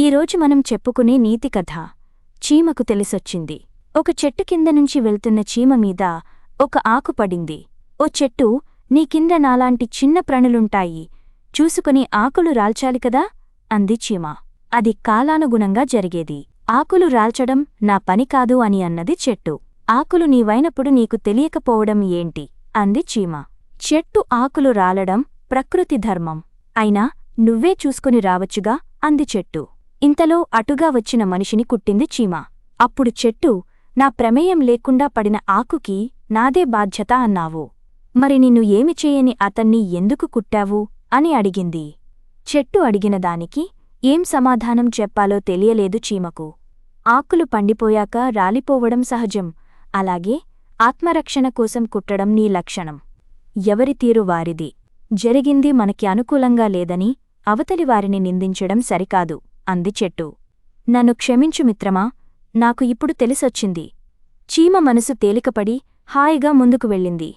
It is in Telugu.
ఈరోజు మనం చెప్పుకునే నీతి కథ చీమకు తెలిసొచ్చింది. ఒక చెట్టు కింద నుంచి వెళ్తున్న చీమ మీద ఒక ఆకు పడింది. ఓ చెట్టు, నీ కింద నాలాంటి చిన్న ప్రాణులుంటాయి, చూసుకుని ఆకులు రాల్చాలి కదా అంది చీమ. అది కాలానుగుణంగా జరిగేది. ఆకులు రాల్చడం నా పని కాదు అని అన్నది చెట్టు. ఆకులు నీవైనప్పుడు నీకు తెలియకపోవడం ఏంటి అంది చీమ. చెట్టు ఆకులు రాలడం ప్రకృతి ధర్మం, అయినా నువ్వే చూసుకుని రావచ్చుగా అంది చెట్టు. ఇంతలో అటుగా వచ్చిన మనిషిని కుట్టింది చీమ. అప్పుడు చెట్టు, నా ప్రమేయం లేకుండా పడిన ఆకుకి నాదే బాధ్యత అన్నావు, మరి నిన్ను ఏమి చేయని అతన్ని ఎందుకు కుట్టావు అని అడిగింది. చెట్టు అడిగినదానికి ఏం సమాధానం చెప్పాలో తెలియలేదు చీమకు. ఆకులు పండిపోయాక రాలిపోవడం సహజం, అలాగే ఆత్మరక్షణ కోసం కుట్టడం నీ లక్షణం. ఎవరి తీరు వారిది. జరిగింది మనకి అనుకూలంగా లేదని అవతలివారిని నిందించడం సరికాదు అంది చెట్టు. నన్ను క్షమించు మిత్రమా, నాకు ఇప్పుడు తెలిసొచ్చింది. చీమ మనసు తేలికపడి హాయిగా ముందుకు వెళ్ళింది.